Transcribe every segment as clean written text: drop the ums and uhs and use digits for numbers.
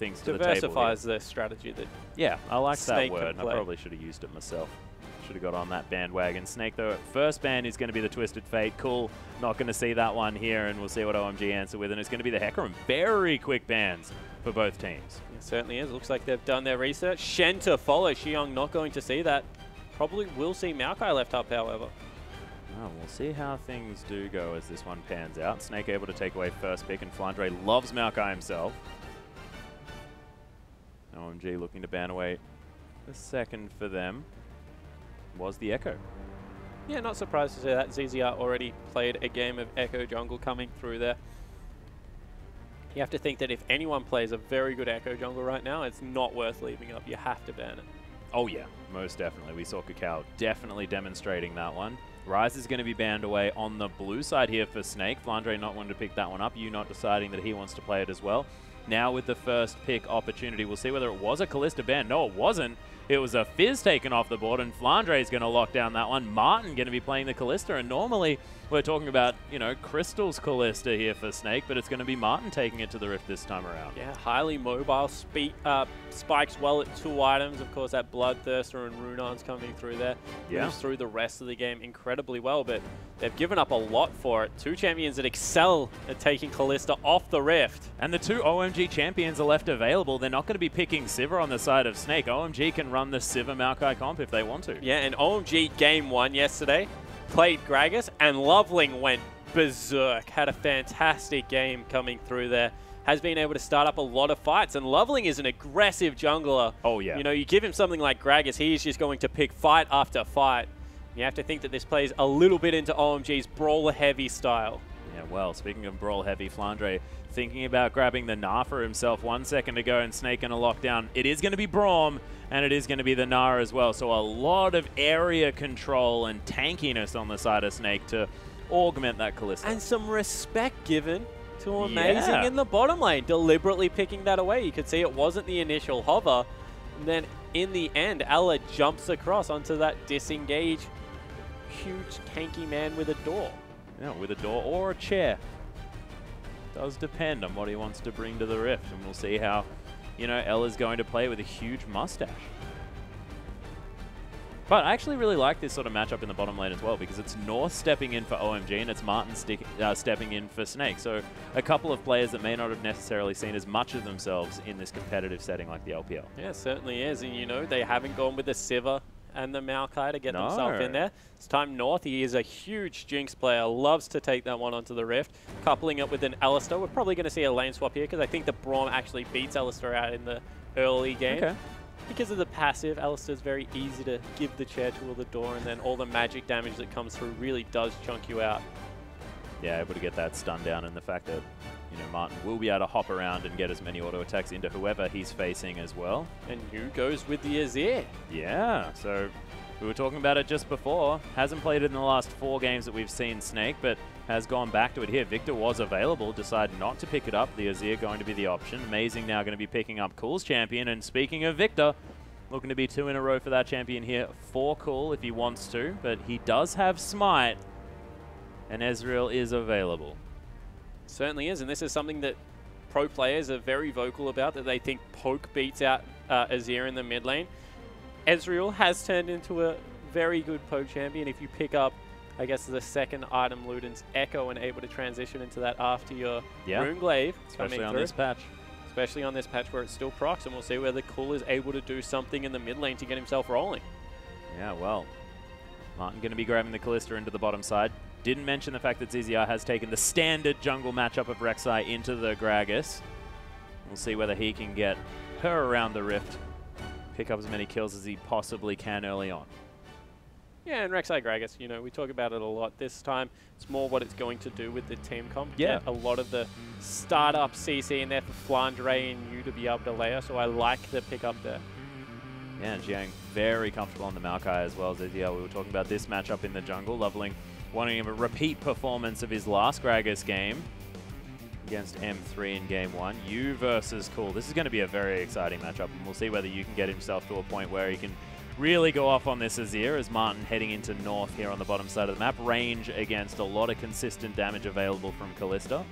things to the table. Diversifies the strategy that Yeah, I like that Snake word. can I play. probably should have used it myself. Should have got on that bandwagon. Snake, though, first ban is going to be the Twisted Fate. Cool. Not going to see that one here, and we'll see what OMG answer with. And it's going to be the Hecarim. Very quick bans for both teams. it certainly is. Looks like they've done their research. Shen to follow. Xiong not going to see that. Probably will see Maokai left up, however. Oh, we'll see how things do go as this one pans out. Snake able to take away first pick, and Flandre loves Maokai himself. OMG looking to ban away the second for them. Was the Echo. Yeah, not surprised to see that. ZZR already played a game of Echo Jungle coming through there. You have to think that if anyone plays a very good Echo Jungle right now, it's not worth leaving up. You have to ban it. Oh yeah, most definitely. We saw Cacao definitely demonstrating that one. Rise is going to be banned away on the blue side here for Snake. Flandre not wanting to pick that one up. You not deciding that he wants to play it as well. Now with the first pick opportunity, we'll see whether it was a Kalista ban. No, it wasn't. It was a Fizz taken off the board, and Flandre is going to lock down that one. Martin going to be playing the Kalista, and normally we're talking about, you know, Crystal's Kalista here for Snake, but it's going to be Martin taking it to the Rift this time around. Yeah, highly mobile, spikes well at 2 items. Of course, that Bloodthirster and Runon's coming through there. Yeah. Moves through the rest of the game incredibly well, but they've given up a lot for it. 2 champions that excel at taking Kalista off the Rift. And the 2 OMG champions are left available. They're not going to be picking Sivir on the side of Snake. OMG can run the Sivir Maokai comp if they want to. Yeah, and OMG game 1 yesterday played Gragas, and Loveling went berserk. Had a fantastic game coming through there. Has been able to start up a lot of fights, and Loveling is an aggressive jungler. Oh, yeah. You know, you give him something like Gragas, he's just going to pick fight after fight. You have to think that this plays a little bit into OMG's brawler-heavy style. Yeah, well, speaking of brawl heavy, Flandre thinking about grabbing the Gnar for himself 1 second ago, and Snake in a lockdown. It is going to be Braum, and it is going to be the Gnar as well. So a lot of area control and tankiness on the side of Snake to augment that Kalista. And some respect given to Amazing in the bottom lane, deliberately picking that away. You could see it wasn't the initial hover. And then in the end, Ella jumps across onto that disengage. Huge tanky man with a door. Yeah, with a door or a chair. Does depend on what he wants to bring to the Rift, and we'll see how, you know, Ella's going to play with a huge mustache. But I actually really like this sort of matchup in the bottom lane as well, because it's North stepping in for OMG and it's Martin stepping in for Snake. So a couple of players that may not have necessarily seen as much of themselves in this competitive setting like the LPL. Yeah, it certainly is. And, you know, they haven't gone with the Sivir and the Maokai to get themselves in there. It's time North. He is a huge Jinx player. Loves to take that one onto the Rift. Coupling it with an Alistar. We're probably going to see a lane swap here because I think the Braum actually beats Alistar out in the early game. Okay. Because of the passive, Alistar's very easy to give the chair to the door, and then all the magic damage that comes through really does chunk you out. Yeah, able to get that stun down, and the fact that, you know, Martin will be able to hop around and get as many auto attacks into whoever he's facing as well. And Yu goes with the Azir. Yeah, so we were talking about it just before. Hasn't played it in the last 4 games that we've seen Snake, but has gone back to it here. Victor was available, decided not to pick it up. The Azir going to be the option. Amazing now going to be picking up Cool's champion. And speaking of Victor, looking to be 2 in a row for that champion here for Cool if he wants to, but he does have Smite, and Ezreal is available. Certainly is, and this is something that pro players are very vocal about, that they think Poke beats out Azir in the mid lane. Ezreal has turned into a very good Poke champion if you pick up, I guess, the second item, Luden's Echo, and able to transition into that after your Runeglaive. Especially on this patch. Especially on this patch where it's still procs, and we'll see whether Cool is able to do something in the mid lane to get himself rolling. Yeah, well, Martin going to be grabbing the Kalista into the bottom side. Didn't mention the fact that ZZR has taken the standard jungle matchup of Rek'Sai into the Gragas. We'll see whether he can get her around the Rift, pick up as many kills as he possibly can early on. Yeah, and Rek'Sai Gragas, you know, we talk about it a lot. This time, it's more what it's going to do with the team comp. Yeah. A lot of the startup CC in there for Flandre and you to be able to layer, so I like the pickup there. Yeah, and Jiang very comfortable on the Maokai as well. We were talking about this matchup in the jungle. Loveling wanting a repeat performance of his last Gragas game against M3 in game 1. You versus Cool. This is going to be a very exciting matchup, and we'll see whether you can get himself to a point where he can really go off on this Azir as Martin heading into North here on the bottom side of the map. Range against a lot of consistent damage available from Kalista.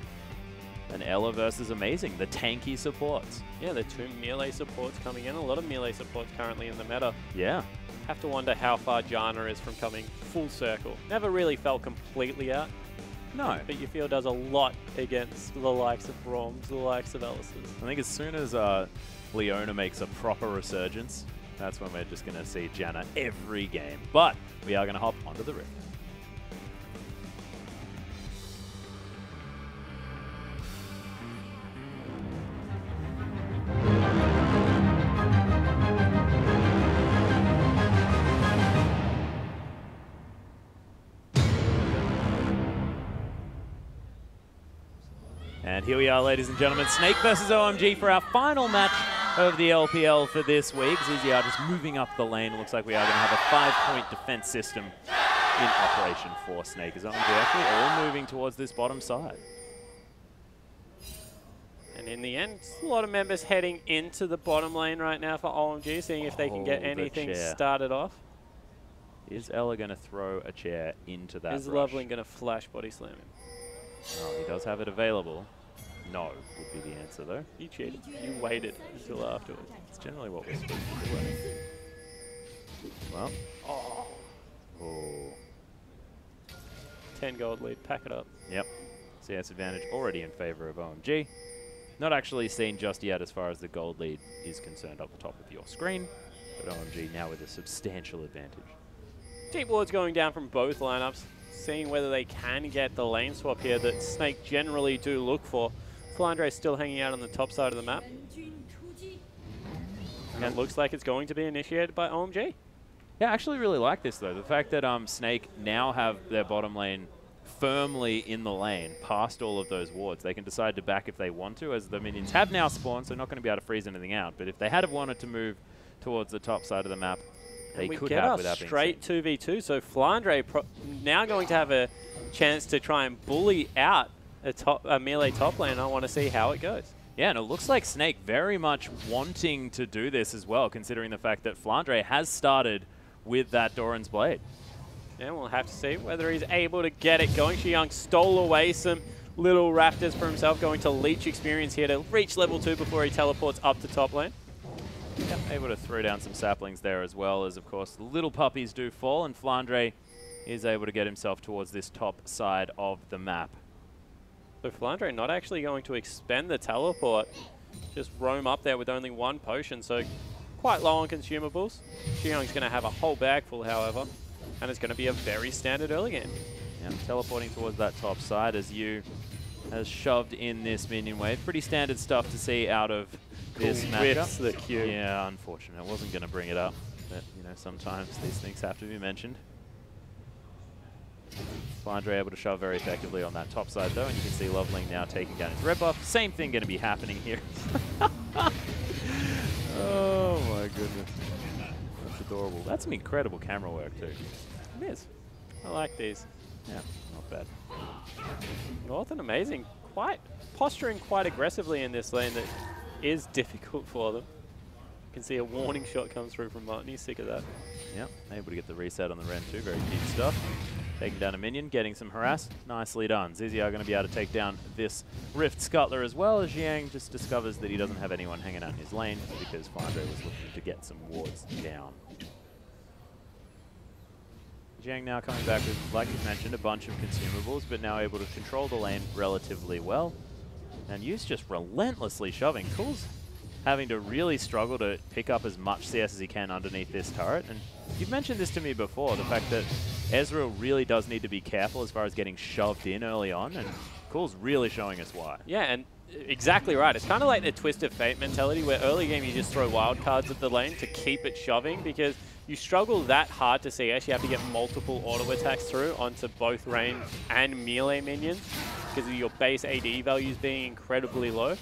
And Ella versus Amazing, the tanky supports. Yeah, the 2 melee supports coming in. A lot of melee supports currently in the meta. Yeah. Have to wonder how far Jana is from coming full circle. Never really felt completely out. No. But you feel does a lot against the likes of Broms, the likes of Ellis's. I think as soon as Leona makes a proper resurgence, that's when we're just going to see Jana every game. But we are going to hop onto the Rift. And here we are, ladies and gentlemen, Snake versus OMG for our final match of the LPL for this week. ZZR just moving up the lane. Looks like we are going to have a 5-point defense system in operation for Snake, as OMG actually all moving towards this bottom side. And in the end, a lot of members heading into the bottom lane right now for OMG, seeing if they can get anything started off. Is Ella going to throw a chair into that Is Loveling going to flash body slam him? Oh, he does have it available. No, would be the answer, though. You cheated. You waited until afterwards. It's generally what we're supposed to do. Well. Oh. 10 gold lead. Pack it up. Yep. CS advantage already in favor of OMG. Not actually seen just yet as far as the gold lead is concerned up the top of your screen, but OMG now with a substantial advantage. Deep wards going down from both lineups, seeing whether they can get the lane swap here that Snake generally do look for. Flandre still hanging out on the top side of the map. And it looks like it's going to be initiated by OMG. Yeah, I actually really like this, though. The fact that Snake now have their bottom lane firmly in the lane, past all of those wards. They can decide to back if they want to, as the minions have now spawned, so not going to be able to freeze anything out. But if they had have wanted to move towards the top side of the map, they could have without being straight 2v2. So Flandre now going to have a chance to try and bully out a melee top lane. I want to see how it goes. Yeah, and it looks like Snake very much wanting to do this as well, considering the fact that Flandre has started with that Doran's Blade. And we'll have to see whether he's able to get it going. Xiang stole away some little raptors for himself, going to leech experience here to reach level 2 before he teleports up to top lane. Yep, able to throw down some saplings there as well, as of course the little puppies do fall, and Flandre is able to get himself towards this top side of the map. So Flandre not actually going to expend the teleport, just roam up there with only 1 potion, so quite low on consumables. Xiang's going to have a whole bag full, however, and it's going to be a very standard early game. Yeah, teleporting towards that top side as you has shoved in this minion wave. Pretty standard stuff to see out of this matchup. The queue. Yeah, unfortunate. I wasn't going to bring it up, but you know, sometimes these things have to be mentioned. Flandre able to shove very effectively on that top side though, and you can see Loveling now taking down his red buff. Same thing going to be happening here. Oh my goodness. That's adorable. That's some incredible camera work too. It is. I like these. Yeah, not bad. North and Amazing, posturing quite aggressively in this lane that is difficult for them. You can see a warning shot come through from Martin. He's sick of that. Yep, able to get the reset on the Ren too. Very cute stuff. Taking down a minion, getting some harass. Nicely done. ZZR are going to be able to take down this Rift Scuttler as well, as Xiang just discovers that he doesn't have anyone hanging out in his lane because Flandre was looking to get some wards down. Xiang now coming back with, like you mentioned, a bunch of consumables, but now able to control the lane relatively well. And Yu's just relentlessly shoving. Cool's having to really struggle to pick up as much CS as he can underneath this turret. And you've mentioned this to me before, the fact that Ezreal really does need to be careful as far as getting shoved in early on, and Cool's really showing us why. Yeah, and exactly right. It's kind of like the Twist of Fate mentality, where early game you just throw wild cards at the lane to keep it shoving, because you struggle that hard to CS. You have to get multiple auto attacks through onto both range and melee minions because of your base AD values being incredibly low.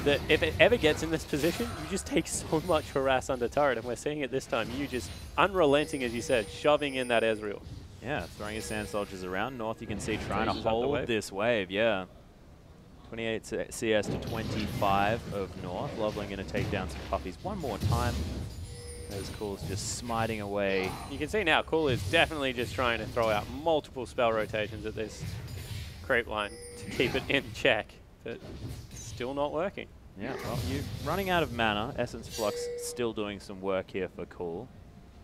That if it ever gets in this position, you just take so much harass under turret, and we're seeing it this time. You just unrelenting, as you said, shoving in that Ezreal. Yeah, throwing his sand soldiers around. North, you can see, trying to hold this wave. Yeah. 28 CS to 25 of North. Loveling going to take down some puppies one more time. As Cool's just smiting away. You can see now Cool is definitely just trying to throw out multiple spell rotations at this creep line to keep it in check. but still not working. Yeah, well, you running out of mana. Essence Flux still doing some work here for Cool.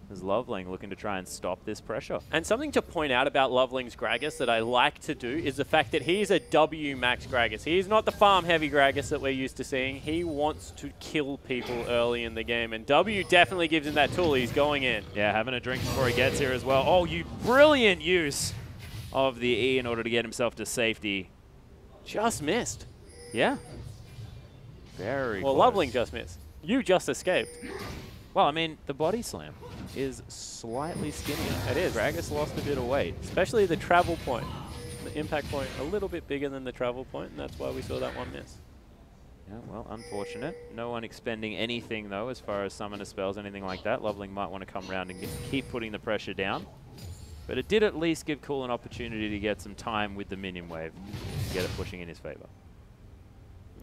There's Loveling looking to try and stop this pressure. And something to point out about Loveling's Gragas that I like to do is the fact that he's a W max Gragas. He's not the farm heavy Gragas that we're used to seeing. He wants to kill people early in the game, and W definitely gives him that tool. He's going in. Yeah, having a drink before he gets here as well. Oh, you brilliant use of the E in order to get himself to safety. Just missed. Yeah. Very Well, close. Loveling just missed. You just escaped. Well, I mean, the body slam is slightly skinnier. It is. Gragas lost a bit of weight. Especially the travel point. The impact point a little bit bigger than the travel point, and that's why we saw that one miss. Yeah, well, unfortunate. No one expending anything, though, as far as summoner spells, anything like that. Loveling might want to come around and keep putting the pressure down. But it did at least give Cool an opportunity to get some time with the minion wave, get it pushing in his favor.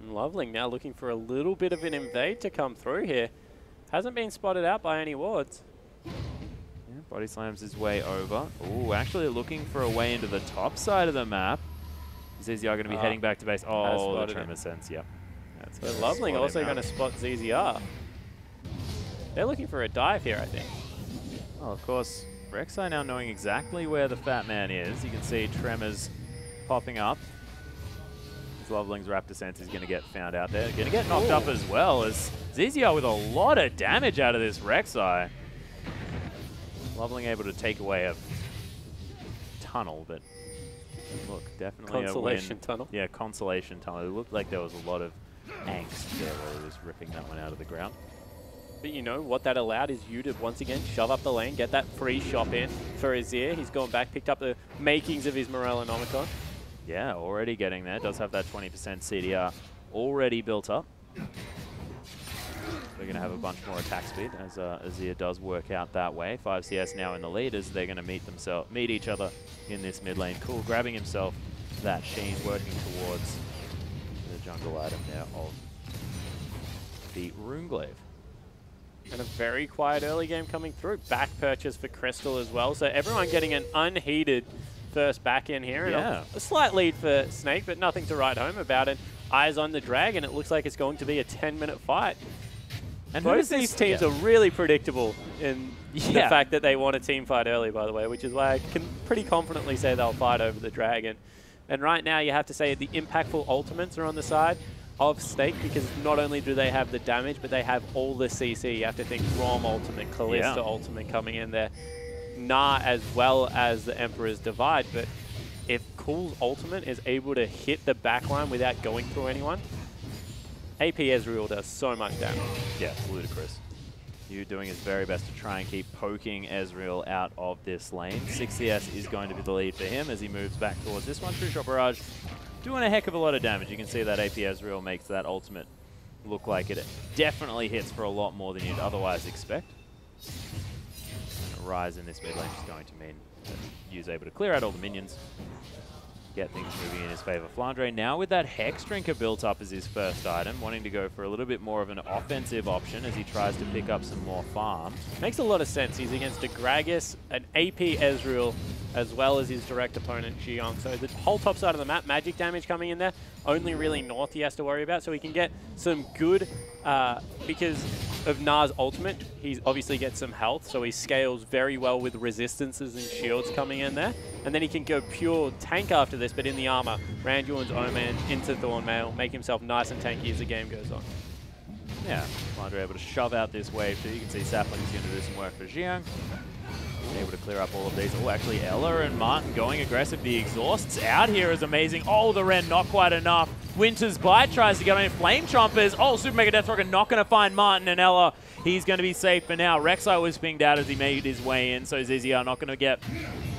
And Loveling now looking for a little bit of an invade to come through here. Hasn't been spotted out by any wards. Yeah, body slams his way over. Ooh, actually looking for a way into the top side of the map. ZZR going to be heading back to base. Oh, the Tremor Sense, yeah. That's but Loveling also going to spot ZZR. They're looking for a dive here, I think. Well, of course, Rek'Sai now knowing exactly where the fat man is. You can see Tremors popping up. Loveling's Raptor Sense is going to get found out there. Going to get knocked up as well as ZZR with a lot of damage out of this Rek'Sai. Loveling able to take away a tunnel, but look, definitely Consolation a win. tunnel. Yeah, consolation tunnel. It looked like there was a lot of angst there where he was ripping that one out of the ground. But you know, what that allowed is you to once again shove up the lane, get that free shop in for Azir. He's gone back, picked up the makings of his Morellonomicon. Yeah, already getting there. Does have that 20% CDR already built up. We're going to have a bunch more attack speed as Azir does work out that way. 5CS now in the lead as they're going to meet each other in this mid lane. Cool, grabbing himself that Sheen, working towards the jungle item there of the Runeglaive. And a very quiet early game coming through. Back purchase for Crystal as well. So everyone getting an unheated first back in here. Yeah. And a slight lead for Snake, but nothing to write home about it. Eyes on the dragon. It looks like it's going to be a 10-minute fight. And both these teams are really predictable in the fact that they want a team fight early, by the way, which is why I can pretty confidently say they'll fight over the dragon. And right now, you have to say the impactful ultimates are on the side of Snake, because not only do they have the damage, but they have all the CC. You have to think Rom ultimate, Kalista ultimate coming in there. Nah, as well as the Emperor's Divide, but if Cool's ultimate is able to hit the backline without going through anyone, AP Ezreal does so much damage. Yeah, it's ludicrous. You doing his very best to try and keep poking Ezreal out of this lane. 6CS is going to be the lead for him as he moves back towards this one. True Shot Barrage doing a heck of a lot of damage. You can see that AP Ezreal makes that ultimate look like it definitely hits for a lot more than you'd otherwise expect. A rise in this mid lane is going to mean that Yu's able to clear out all the minions, get things moving in his favor. Flandre now with that Hex Drinker built up as his first item, wanting to go for a little bit more of an offensive option as he tries to pick up some more farm. Makes a lot of sense. He's against a Gragas, an AP Ezreal, as well as his direct opponent, Xiong. So the whole top side of the map, magic damage coming in there, only really north he has to worry about. So he can get some good, because of Na's ultimate, he obviously gets some health, so he scales very well with resistances and shields coming in there. And then he can go pure tank after this, but in the armor, Randuin's Omen into Thornmail, make himself nice and tanky as the game goes on. Yeah, Flandre able to shove out this wave too. You can see Sapling is going to do some work for Xiong. Able to clear up all of these. Oh, actually, Ella and Martin going aggressive. The exhausts out here is amazing. Oh, the Ren not quite enough. Winter's Bite tries to get on Flame Chompers. Oh, Super Mega Death Rocker not going to find Martin and Ella. He's going to be safe for now. Rek'Sai was pinged out as he made his way in, so ZZR not going to get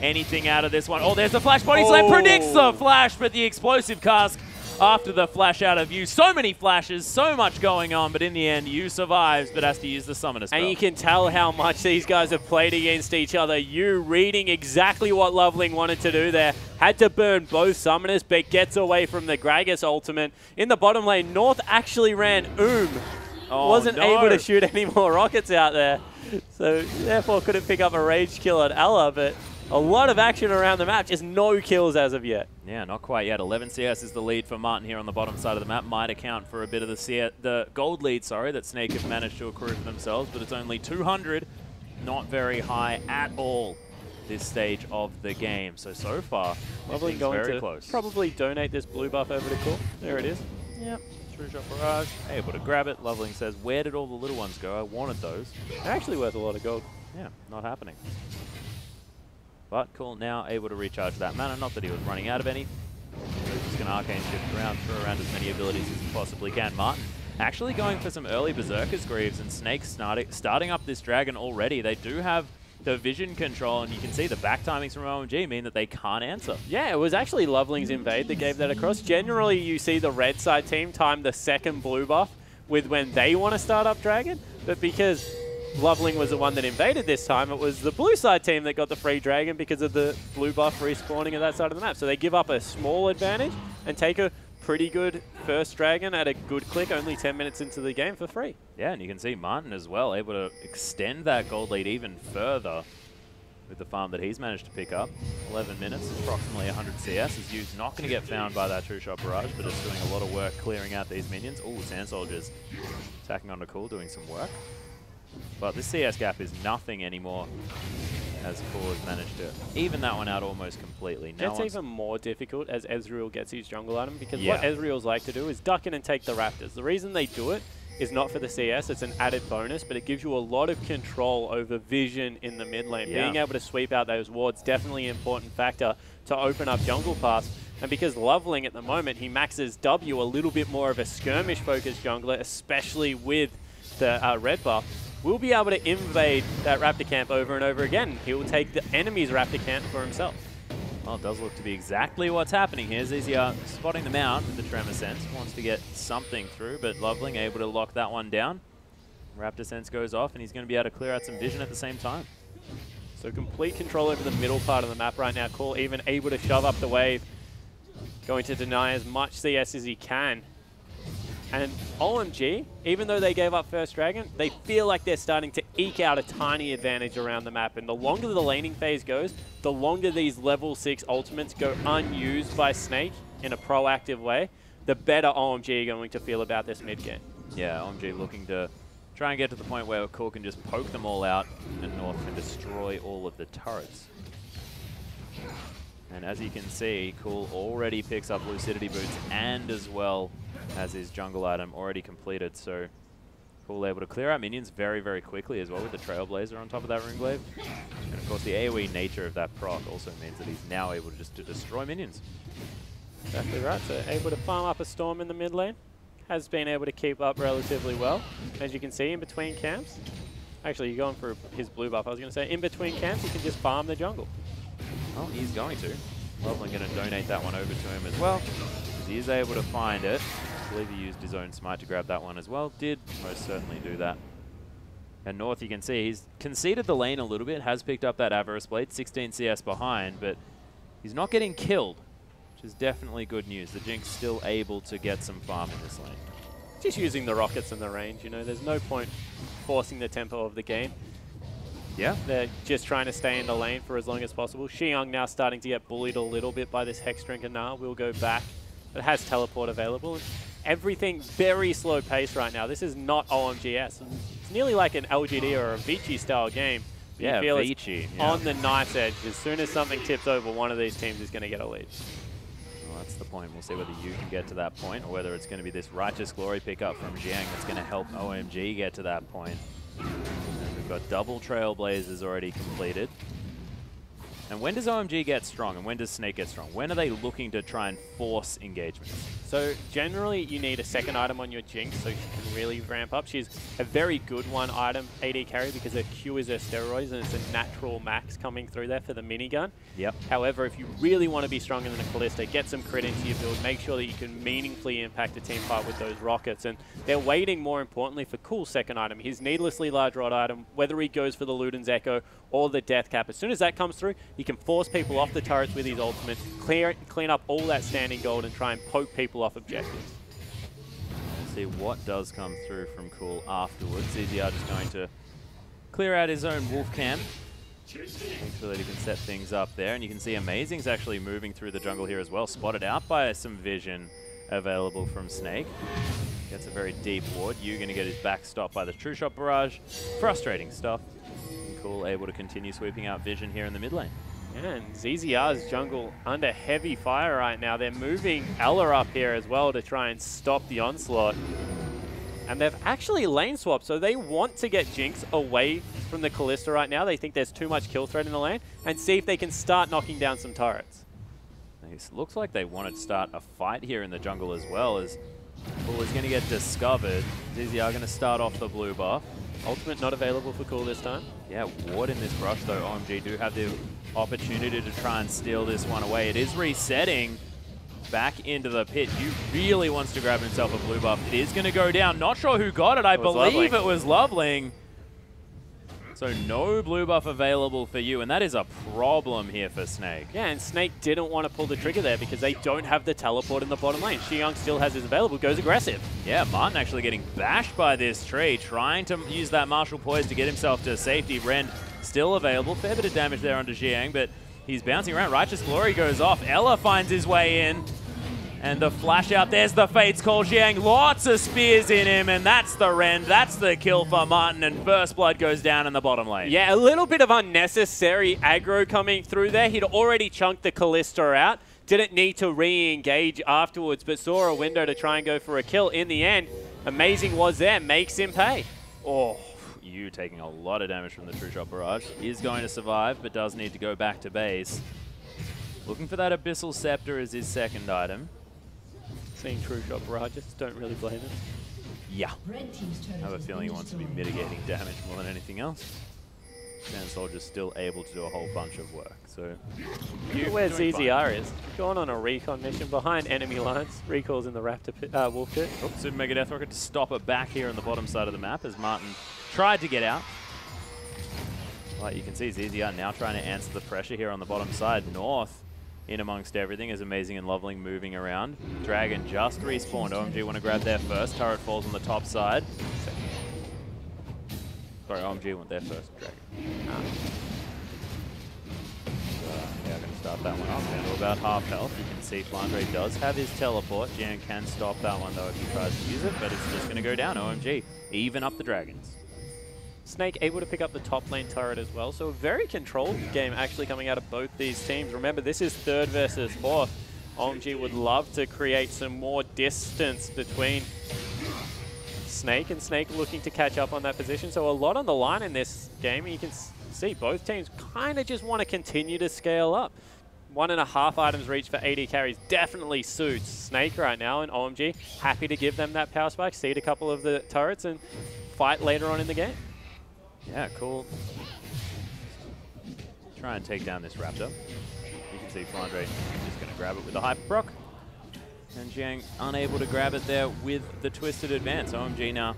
anything out of this one. Oh, there's the Flash Body Slam. Predicts the Flash, but the explosive cask after the flash out of Yu. So many flashes, so much going on, but in the end, Yu survives, but has to use the Summoner spell. And you can tell how much these guys have played against each other. Yu reading exactly what Loveling wanted to do there. Had to burn both Summoners, but gets away from the Gragas ultimate. In the bottom lane, North actually ran wasn't able to shoot any more rockets out there. So therefore couldn't pick up a Rage Kill on Ella, but A lot of action around the map, just no kills as of yet. Yeah, not quite yet. 11 CS is the lead for Martin here on the bottom side of the map. Might account for a bit of the gold lead, sorry, that Snake have managed to accrue for themselves, but it's only 200. Not very high at all this stage of the game. So far, Lovely it's going very to close. probably donate this blue buff over to Cool. There it is. Yep. True shot barrage. Able to grab it. Loveling says, where did all the little ones go? I wanted those. They're actually worth a lot of gold. Yeah, not happening. But Cool now able to recharge that mana. Not that he was running out of any. So he's just going to arcane shift around, throw around as many abilities as he possibly can. Martin actually going for some early Berserker's Greaves, and Snake starting up this dragon already. They do have the vision control, and you can see the back timings from OMG mean that they can't answer. Yeah, it was actually Loveling's invade that gave that across. Generally, you see the red side team time the second blue buff with when they want to start up dragon, but because Loveling was the one that invaded this time, it was the blue side team that got the free dragon because of the blue buff respawning at that side of the map. So they give up a small advantage and take a pretty good first dragon at a good click, only 10 minutes into the game for free. Yeah, and you can see Martin as well, able to extend that gold lead even further with the farm that he's managed to pick up. 11 minutes, approximately 100 CS. Is used, not going to get found by that True Shot Barrage, but it's doing a lot of work clearing out these minions. Oh, Sand Soldiers attacking onto Cool, doing some work. But this CS gap is nothing anymore, as Cool has managed to even that one out almost completely. Now it's even more difficult as Ezreal gets his jungle item, because what Ezreals like to do is duck in and take the Raptors. The reason they do it is not for the CS, it's an added bonus, but it gives you a lot of control over vision in the mid lane. Being able to sweep out those wards, definitely an important factor to open up jungle paths. And because Loveling at the moment, he maxes W, a little bit more of a skirmish-focused jungler, especially with the red buff, will be able to invade that Raptor camp over and over again. He will take the enemy's Raptor camp for himself. Well, it does look to be exactly what's happening here. ZZR spotting them out with the Tremor Sense. Wants to get something through, but Loveling able to lock that one down. Raptor Sense goes off, and he's going to be able to clear out some vision at the same time. So complete control over the middle part of the map right now. Cool even able to shove up the wave. Going to deny as much CS as he can. And OMG, even though they gave up first dragon, they feel like they're starting to eke out a tiny advantage around the map. And the longer the laning phase goes, the longer these level 6 ultimates go unused by Snake in a proactive way, the better OMG are going to feel about this mid game. Yeah, OMG looking to try and get to the point where Cool can just poke them all out and North can destroy all of the turrets. And as you can see, Cool already picks up Lucidity Boots and as well has his jungle item already completed. So Cool able to clear out minions very, very quickly as well with the Trailblazer on top of that Runeglaive. And of course the AoE nature of that proc also means that he's now able to just destroy minions. Exactly right, so able to farm up a Storm in the mid lane. Has been able to keep up relatively well. As you can see in between camps. Actually, you're going for his blue buff. I was going to say in between camps you can just farm the jungle. Oh, he's going to. Loveling going to donate that one over to him as well. He is able to find it. I believe he used his own smite to grab that one as well. Did most certainly do that. And North, you can see, he's conceded the lane a little bit, has picked up that Avarice Blade, 16 CS behind, but he's not getting killed, which is definitely good news. The Jinx still able to get some farm in this lane. Just using the rockets and the range, you know, there's no point forcing the tempo of the game. Yeah. They're just trying to stay in the lane for as long as possible. Xiong now starting to get bullied a little bit by this Hex Drinker now. We'll go back. It has teleport available. Everything very slow pace right now. This is not OMGS. It's nearly like an LGD or a Vici style game. Yeah, you feel Vici. It's on the knife's edge. As soon as something tips over, one of these teams is going to get a lead. Well, that's the point. We'll see whether you can get to that point or whether it's going to be this Righteous Glory pickup from Jiang that's going to help OMG get to that point. And we've got double Trailblazers already completed. And when does OMG get strong and when does Snake get strong? When are they looking to try and force engagements? So generally you need a second item on your Jinx so she can really ramp up. She's a very good one item AD carry because her Q is her steroids and it's a natural max coming through there for the minigun. Yep. However, if you really want to be stronger than a Kalista, get some crit into your build, make sure that you can meaningfully impact a team fight with those rockets. And they're waiting more importantly for Cool's second item, his needlessly large rod item, whether he goes for the Luden's Echo or the Death Cap. As soon as that comes through, he can force people off the turrets with his ultimate, clean up all that standing gold and try and poke people off objectives. We'll see what does come through from Cool afterwards. ZZR just going to clear out his own wolf camp. Thankfully, he can set things up there, and you can see Amazing's actually moving through the jungle here as well, spotted out by some vision available from Snake. Gets a very deep ward. You're going to get his back stopped by the True Shot Barrage. Frustrating stuff. And Cool able to continue sweeping out vision here in the mid lane. Yeah, and ZZR's jungle under heavy fire right now. They're moving Ella up here as well to try and stop the onslaught. And they've actually lane swapped, so they want to get Jinx away from the Kalista right now. They think there's too much kill threat in the lane, and see if they can start knocking down some turrets. It looks like they want to start a fight here in the jungle as well, as Cool is going to get discovered. ZZR going to start off the blue buff. Ultimate not available for Cool this time. Yeah, ward in this brush though. OMG do have the opportunity to try and steal this one away. It is resetting back into the pit. You really wants to grab himself a blue buff. It is going to go down. Not sure who got it. I believe it was Loveling. So no blue buff available for you, and that is a problem here for Snake. Yeah, and Snake didn't want to pull the trigger there because they don't have the teleport in the bottom lane. Xiang still has his available, goes aggressive. Yeah, Martin actually getting bashed by this tree, trying to use that martial poise to get himself to safety. Ren still available. Fair bit of damage there onto Xiang, but he's bouncing around. Righteous Glory goes off. Ella finds his way in. And the flash out, there's the Fate's Call. Xiang, lots of spears in him, and that's the Ren. That's the kill for Martin, and First Blood goes down in the bottom lane. Yeah, a little bit of unnecessary aggro coming through there. He'd already chunked the Kalista out. Didn't need to re-engage afterwards, but saw a window to try and go for a kill. In the end, Amazing was there, makes him pay. Oh, you taking a lot of damage from the True Shot Barrage. Is going to survive, but does need to go back to base. Looking for that Abyssal Scepter as his second item. Seeing True Shot Barrages, don't really blame him. Yeah. I have a feeling he wants to be mitigating damage more than anything else. Sand Soldier's still able to do a whole bunch of work. So, where ZZR is. Going on a recon mission behind enemy lines. Recalls in the Raptor pit, Wolf pit. Oh, Super Mega Death Rocket to stop it back here on the bottom side of the map as Martin tried to get out. Like you can see, ZZR now trying to answer the pressure here on the bottom side. North in amongst everything is Amazing and Loveling moving around. Dragon just respawned. OMG want to grab there first. Turret falls on the top side. Sorry, OMG went there first. Dragon. Yeah, going to start that one off. Down to about half health. You can see Flandre does have his teleport. Jan can stop that one though if he tries to use it, but it's just going to go down. OMG. Even up the Dragons. Snake able to pick up the top lane turret as well, so a very controlled game actually coming out of both these teams. Remember, this is third versus fourth. OMG would love to create some more distance between Snake, and Snake looking to catch up on that position. So a lot on the line in this game. You can see both teams kind of just want to continue to scale up. 1.5 items reach for AD carries definitely suits Snake right now, and OMG happy to give them that power spike, seed a couple of the turrets, and fight later on in the game. Yeah, cool. Try and take down this Raptor. You can see Flandre just going to grab it with the Hyper Proc. And Jiang unable to grab it there with the Twisted Advance. OMG now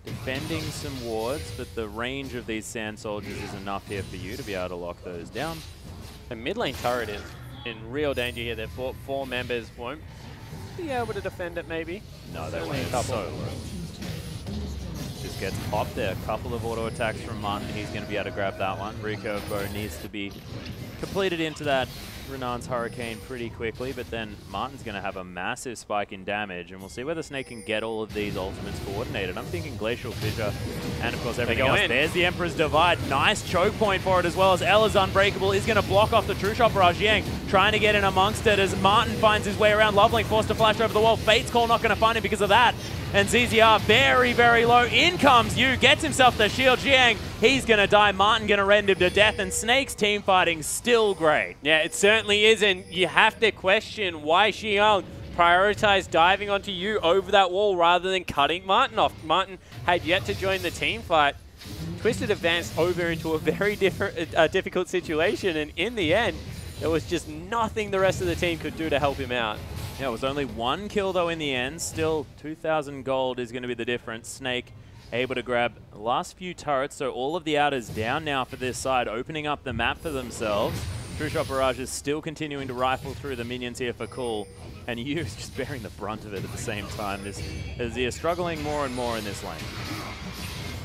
defending some wards, but the range of these Sand Soldiers is enough here for you to be able to lock those down. The mid lane turret is in real danger here. They've brought 4 members, won't be able to defend it maybe. No, they won't. So low. Just gets popped there. A couple of auto attacks from Martin. He's going to be able to grab that one. Recurve Bow needs to be completed into that Renan's Hurricane pretty quickly, but then Martin's going to have a massive spike in damage, and we'll see whether Snake can get all of these ultimates coordinated. I'm thinking Glacial Fissure, and of course everything else. There's the Emperor's Divide. Nice choke point for it as well, as Ella's Unbreakable is going to block off the True Shot Barrage. Yang trying to get in amongst it as Martin finds his way around. Loveling forced to flash over the wall. Fate's Call not going to find him because of that. And ZZR very, very low. In comes Yu, gets himself the shield. Jiang, he's going to die. Martin going to rend him to death. And Snake's team fighting still great. Yeah, it certainly is. And you have to question why Xiang prioritized diving onto Yu over that wall rather than cutting Martin off. Martin had yet to join the team fight. Twisted advanced over into a very difficult situation. And in the end, there was just nothing the rest of the team could do to help him out. Yeah, it was only 1 kill though in the end. Still 2,000 gold is going to be the difference. Snake able to grab the last few turrets, so all of the outers down now for this side, opening up the map for themselves. True Shot Barrage is still continuing to rifle through the minions here for Cool, and Yu is just bearing the brunt of it at the same time. As he is struggling more and more in this lane.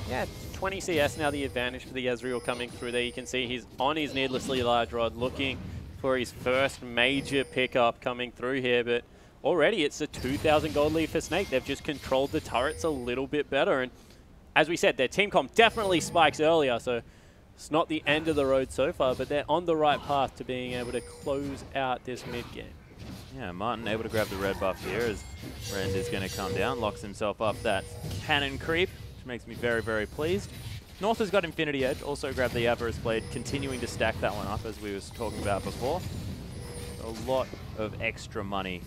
Yeah, 20 CS now, the advantage for the Ezreal coming through there. You can see he's on his needlessly large rod, looking for his first major pickup coming through here, but already it's a 2,000 gold lead for Snake. They've just controlled the turrets a little bit better, and as we said, their team comp definitely spikes earlier, so it's not the end of the road so far, but they're on the right path to being able to close out this mid game. Yeah, Martin able to grab the red buff here as Rend is going to come down, locks himself up that cannon creep, which makes me very, very pleased. North has got Infinity Edge, also grabbed the Avarice Blade, continuing to stack that one up as we was talking about before. A lot of extra money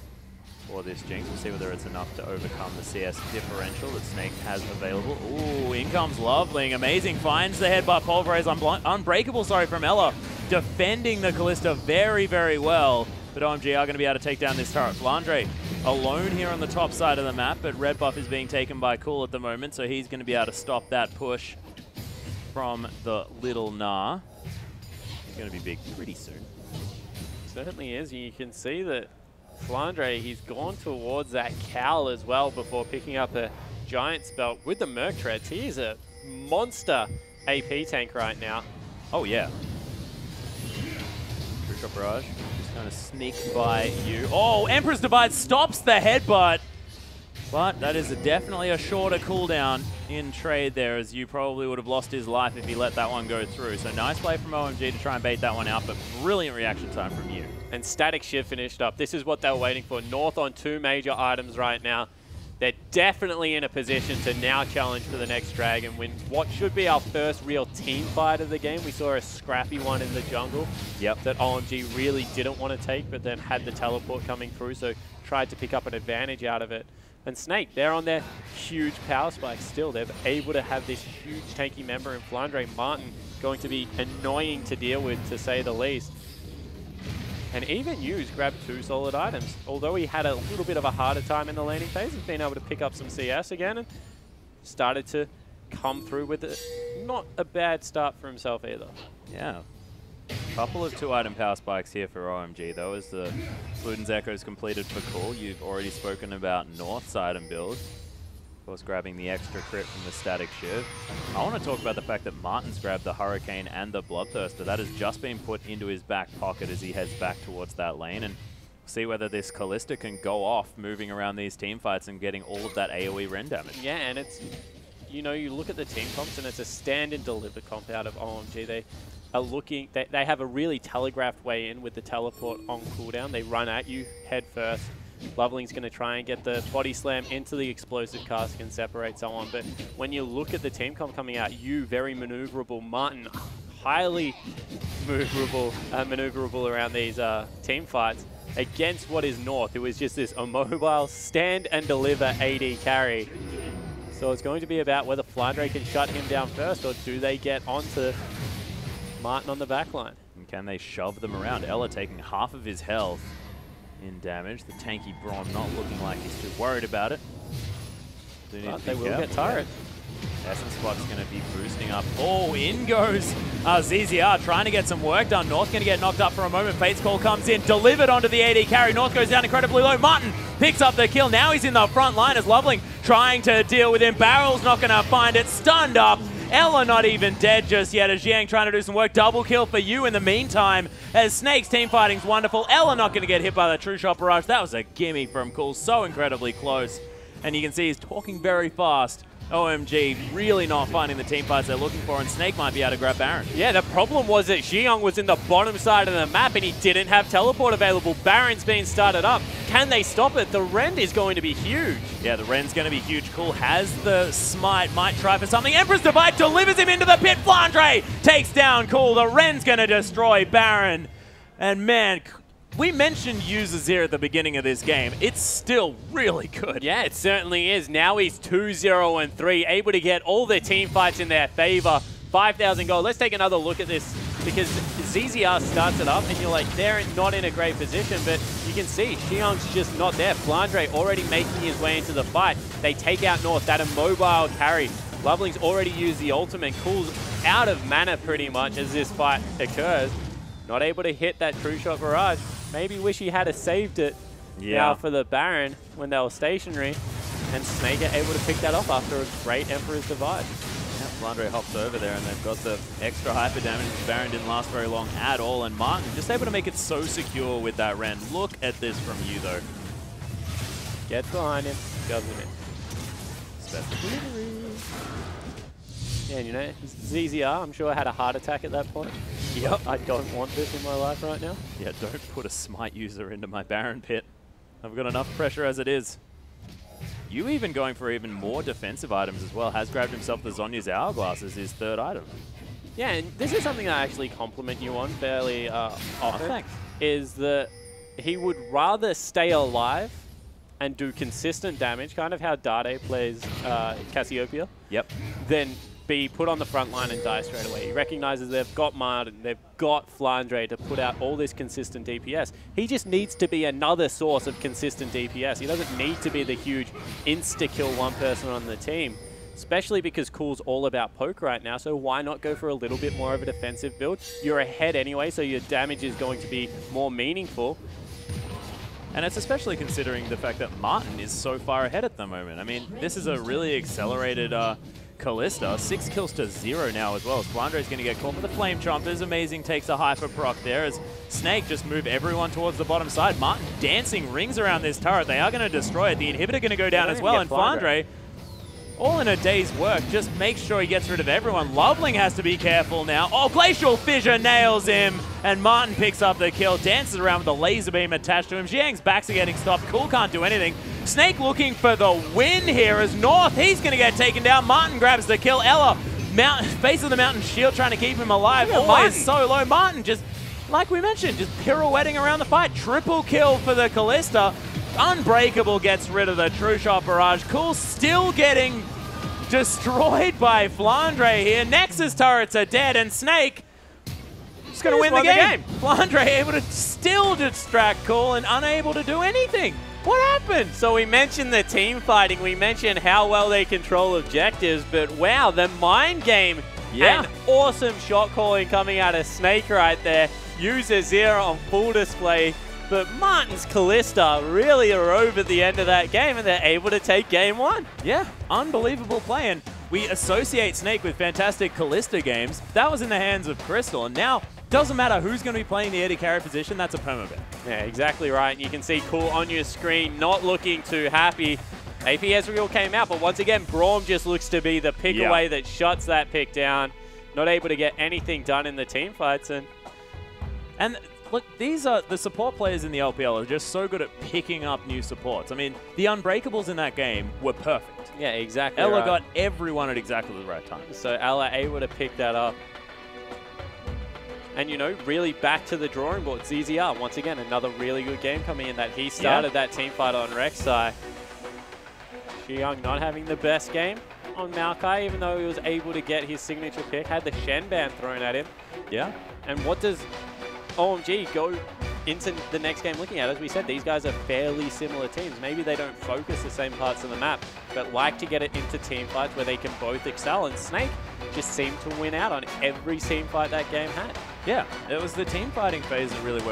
for this Jinx. We'll see whether it's enough to overcome the CS differential that Snake has available. Ooh, in comes Loveling, amazing, finds the headbutt, pulverize, unbreakable, sorry, from Ella, defending the Kalista very, very well. But OMG are going to be able to take down this turret. Flandre alone here on the top side of the map, but red buff is being taken by Cool at the moment, so he's going to be able to stop that push from the little Nah. It's going to be big pretty soon. Certainly is. You can see that Flandre, he's gone towards that cowl as well before picking up a giant spell with the Merc Treads. He is a monster AP tank right now. Oh yeah. True Shot Barrage. Going to sneak by you. Oh, Emperor's Divide stops the headbutt. But that is definitely a shorter cooldown in trade there, as you probably would have lost his life if he let that one go through. So nice play from OMG to try and bait that one out, but brilliant reaction time from you. And Static Shiv finished up. This is what they were waiting for. North on 2 major items right now. They're definitely in a position to now challenge for the next Dragon, win what should be our first real team fight of the game. We saw a scrappy one in the jungle that OMG really didn't want to take, but then had the teleport coming through, so tried to pick up an advantage out of it. And Snake, they're on their huge power spike still. They're able to have this huge tanky member in Flandre. Martin going to be annoying to deal with, to say the least. And even Hughes grabbed 2 solid items. Although he had a little bit of a harder time in the laning phase, he's been able to pick up some CS again and started to come through with it. Not a bad start for himself either. Yeah. Couple of 2-item power spikes here for OMG though, as the Luden's Echo is completed for Cool. You've already spoken about North's item build. Of course, grabbing the extra crit from the Static Shiv. I want to talk about the fact that Martin's grabbed the Hurricane and the Bloodthirster. That has just been put into his back pocket as he heads back towards that lane. And see whether this Kalista can go off moving around these team fights and getting all of that AoE Ren damage. Yeah, and it's, you know, you look at the team comps and it's a stand and deliver comp out of OMG. They are looking, they have a really telegraphed way in with the teleport on cooldown. They run at you head first. Loveling's going to try and get the body slam into the explosive cask and separate someone. But when you look at the team comp coming out, you very maneuverable, Martin highly maneuverable around these team fights against what is North, who is just this immobile stand and deliver AD carry. So it's going to be about whether Flandre can shut him down first, or do they get onto Martin on the backline. And can they shove them around? Ella taking half of his health in damage. The tanky Braum not looking like he's too worried about it. But they will get turret. Essence Squad's going to be boosting up. Oh, in goes ZZR, trying to get some work done. North going to get knocked up for a moment. Fate's Call comes in, delivered onto the AD carry. North goes down incredibly low. Martin picks up the kill. Now he's in the front line as Loveling trying to deal with him. Barrel's not going to find it. Stunned up. Ella not even dead just yet as Jiang trying to do some work. Double kill for you in the meantime as Snake's team fighting's wonderful. Ella not going to get hit by the True Shot Barrage. That was a gimme from Cool. So incredibly close. And you can see he's talking very fast. OMG really not finding the team fights they're looking for, and Snake might be able to grab Baron. Yeah, the problem was that Xiong was in the bottom side of the map and he didn't have teleport available. Baron's being started up. Can they stop it? The Rend is going to be huge. Yeah, the Rend's going to be huge. Cool has the smite, might try for something. Emperor's Divide delivers him into the pit. Flandre takes down Cool. The Rend's going to destroy Baron. And man, we mentioned users here at the beginning of this game. It's still really good. Yeah, it certainly is. Now he's 2-0-3, able to get all the team fights in their favor. 5,000 gold. Let's take another look at this, because ZZR starts it up and you're like, they're not in a great position, but you can see Xiong's just not there. Flandre already making his way into the fight. They take out North, that immobile carry. Loveling's already used the ultimate, Cool's out of mana pretty much as this fight occurs. Not able to hit that True Shot Barrage. Maybe wish he had saved it now for the Baron when they were stationary. And Snake are able to pick that off after a great Emperor's Divide. Yeah, Flandre hops over there, and they've got the extra hyper damage. Baron didn't last very long at all, and Martin just able to make it so secure with that Ren. Look at this from you, though. Gets behind him, goes him in. Special delivery. Yeah, and you know, ZZR, I'm sure had a heart attack at that point. Yep. I don't want this in my life right now. Yeah, don't put a smite user into my Baron pit. I've got enough pressure as it is. You even going for even more defensive items as well. Has grabbed himself the Zhonya's Hourglass as his third item. Yeah, and this is something I actually compliment you on fairly often. Thanks. Is that he would rather stay alive and do consistent damage, kind of how Dade plays Cassiopeia. Yep. Than be put on the front line and die straight away. He recognizes they've got Martin, they've got Flandre to put out all this consistent DPS. He just needs to be another source of consistent DPS. He doesn't need to be the huge insta-kill one person on the team, especially because Cool's all about poke right now, so why not go for a little bit more of a defensive build? You're ahead anyway, so your damage is going to be more meaningful. And it's especially considering the fact that Martin is so far ahead at the moment. I mean, this is a really accelerated Kalista. 6 kills to 0 now as well. As Flandre's going to get caught with the Flame Chompers. Amazing takes a hyper proc there as Snake just move everyone towards the bottom side. Martin dancing rings around this turret. They are going to destroy it. The inhibitor going to go down as well. And Flandre, all in a day's work, just make sure he gets rid of everyone. Loveling has to be careful now. Oh, Glacial Fissure nails him. And Martin picks up the kill, dances around with the laser beam attached to him. Xiang's backs are getting stopped. Cool can't do anything. Snake looking for the win here as North, he's going to get taken down. Martin grabs the kill. Ella, face of the mountain shield trying to keep him alive. Always so low. Martin just, like we mentioned, just pirouetting around the fight. Triple kill for the Kalista. Unbreakable gets rid of the True Shot Barrage. Cool still getting destroyed by Flandre here. Nexus turrets are dead, and Snake is going to win the game. Flandre able to still distract Cool and unable to do anything. What happened? So we mentioned the team fighting, we mentioned how well they control objectives, but wow, the mind game. Yeah. And awesome shot calling coming out of Snake right there. User 0 on full display. But Martin's Kalista really arose at the end of that game, and they're able to take game 1. Yeah, unbelievable play. And we associate Snake with fantastic Kalista games. That was in the hands of Crystal, and now doesn't matter who's going to be playing the AD carry position, that's a permaban. Yeah, exactly right. And you can see Cool on your screen, not looking too happy. AP Ezreal came out, but once again, Braum just looks to be the pick away that shuts that pick down. Not able to get anything done in the team fights. And look, these are the support players in the LPL are just so good at picking up new supports. I mean, the Unbreakables in that game were perfect. Yeah, exactly Ella got everyone at exactly the right time. So Ella able to pick that up. And, you know, really back to the drawing board. ZZR, once again, another really good game coming in that he started that team fight on Rek'Sai. Xiang not having the best game on Maokai, even though he was able to get his signature pick. Had the Shen ban thrown at him. Yeah. And what does OMG go into the next game looking at? As we said, these guys are fairly similar teams. Maybe they don't focus the same parts of the map, but like to get it into team fights where they can both excel. And Snake just seemed to win out on every team fight that game had. Yeah, it was the team fighting phase that really worked.